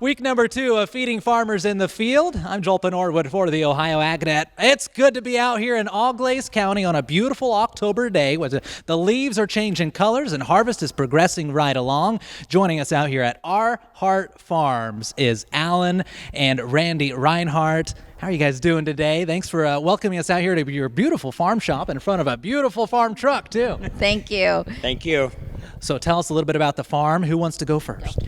Week number 2 of Feeding Farmers in the Field. I'm Joel Norwood for the Ohio AgNet. It's good to be out here in Auglaize County on a beautiful October day. The leaves are changing colors and harvest is progressing right along. Joining us out here at R-Hart Farms is Alan and Randi Rinehart. How are you guys doing today? Thanks for welcoming us out here to your beautiful farm shop in front of a beautiful farm truck, too. Thank you. Thank you. So tell us a little bit about the farm. Who wants to go first?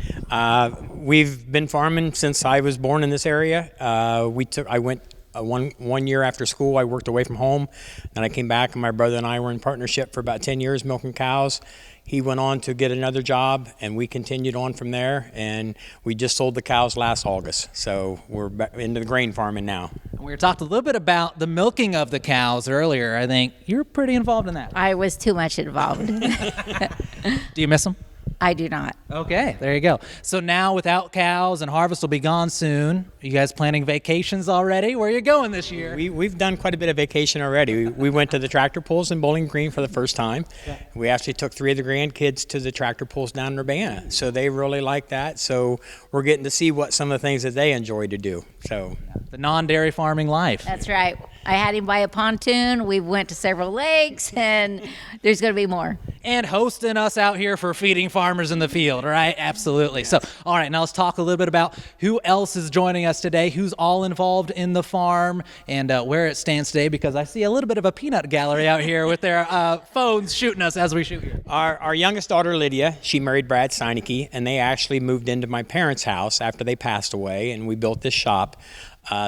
We've been farming since I was born in this area. I went one year after school. I worked away from home. Then I came back, and my brother and I were in partnership for about 10 years milking cows. He went on to get another job, and we continued on from there. And we just sold the cows last August. So we're back into the grain farming now. We were talking a little bit about the milking of the cows earlier. I think you're pretty involved in that. I was too much involved. Do you miss them? I do not. Okay, there you go. So now without cows and harvest will be gone soon. Are you guys planning vacations already? Where are you going this year? We've done quite a bit of vacation already. We went to the tractor pulls in Bowling Green for the first time. Yeah. We actually took 3 of the grandkids to the tractor pulls down in Urbana. So they really like that. So we're getting to see what some of the things that they enjoy to do. So the non-dairy farming life. That's right. I had him buy a pontoon. We went to several lakes, and there's going to be more. And hosting us out here for Feeding Farmers in the Field, right? Absolutely. Yes. So, all right, now let's talk a little bit about who else is joining us today, who's all involved in the farm, and where it stands today, because I see a little bit of a peanut gallery out here with their phones shooting us as we shoot here. Our youngest daughter, Lydia, she married Brad Steineke, and they actually moved into my parents' house after they passed away, and we built this shop.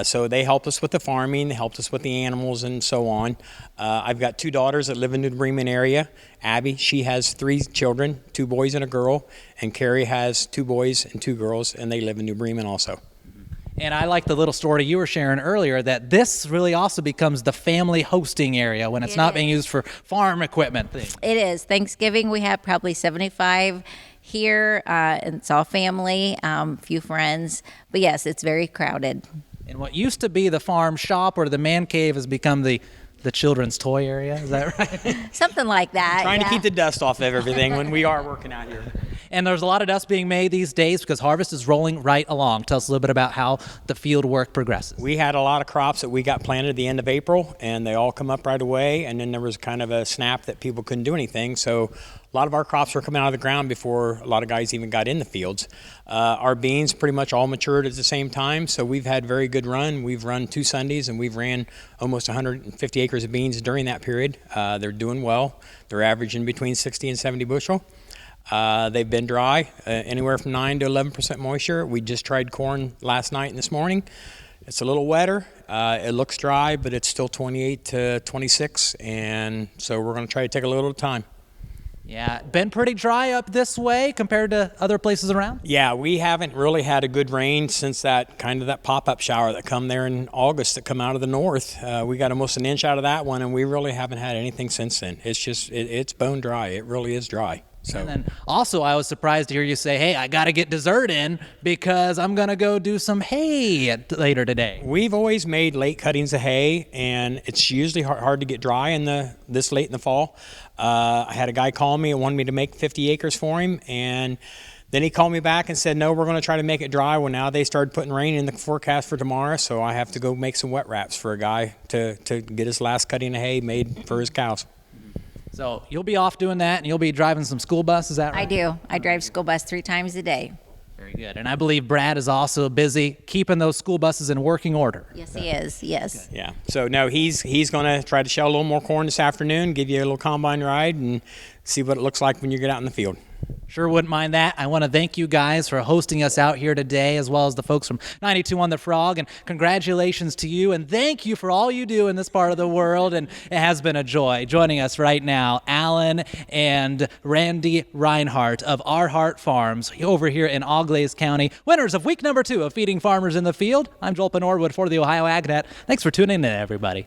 So they helped us with the farming, they helped us with the animals and so on. I've got 2 daughters that live in the Bremen area. Abby, she has 3 children, 2 boys and a girl, and Carrie has 2 boys and 2 girls, and they live in New Bremen also. And I like the little story you were sharing earlier that this really also becomes the family hosting area when it's not being used for farm equipment things. It is. Thanksgiving, we have probably 75 here, and it's all family, few friends. But yes, it's very crowded. And what used to be the farm shop or the man cave has become the children's toy area. Is that right? Something like that. Trying to keep the dust off of everything when we are working out here. And there's a lot of dust being made these days because harvest is rolling right along. Tell us a little bit about how the field work progresses. We had a lot of crops that we got planted at the end of April, and they all come up right away. And then there was kind of a snap that people couldn't do anything. So a lot of our crops were coming out of the ground before a lot of guys even got in the fields. Our beans pretty much all matured at the same time, so we've had very good run. We've run 2 Sundays, and we've ran almost 150 acres of beans during that period. They're doing well. They're averaging between 60 and 70 bushel. They've been dry, anywhere from 9 to 11% moisture. We just tried corn last night and this morning. It's a little wetter. It looks dry, but it's still 28 to 26, and so we're going to try to take a little time. Yeah, been pretty dry up this way compared to other places around? Yeah, we haven't really had a good rain since that pop-up shower that come there in August that come out of the north. We got almost an inch out of that one, and we really haven't had anything since then. It's just, it's bone dry. It really is dry. So. And then also I was surprised to hear you say, hey, I got to get dessert in because I'm going to go do some hay later today. We've always made late cuttings of hay, and it's usually hard to get dry this late in the fall. I had a guy call me and wanted me to make 50 acres for him, and then he called me back and said, no, we're going to try to make it dry. Well, now they started putting rain in the forecast for tomorrow, so I have to go make some wet wraps for a guy to get his last cutting of hay made for his cows. So you'll be off doing that, and you'll be driving some school bus, is that right? I do. I drive school bus 3 times a day. Very good. And I believe Brad is also busy keeping those school buses in working order. Yes, he is. Yes. Yeah. So, no, he's going to try to shell a little more corn this afternoon, give you a little combine ride, and see what it looks like when you get out in the field. Sure wouldn't mind that. I want to thank you guys for hosting us out here today, as well as the folks from 92 on the Frog, and congratulations to you, and thank you for all you do in this part of the world, and it has been a joy. Joining us right now, Alan and Randi Rinehart of R-Hart Farms over here in Auglaize County, winners of week number 2 of Feeding Farmers in the Field. I'm Joel Norwood for the Ohio AgNet. Thanks for tuning in, everybody.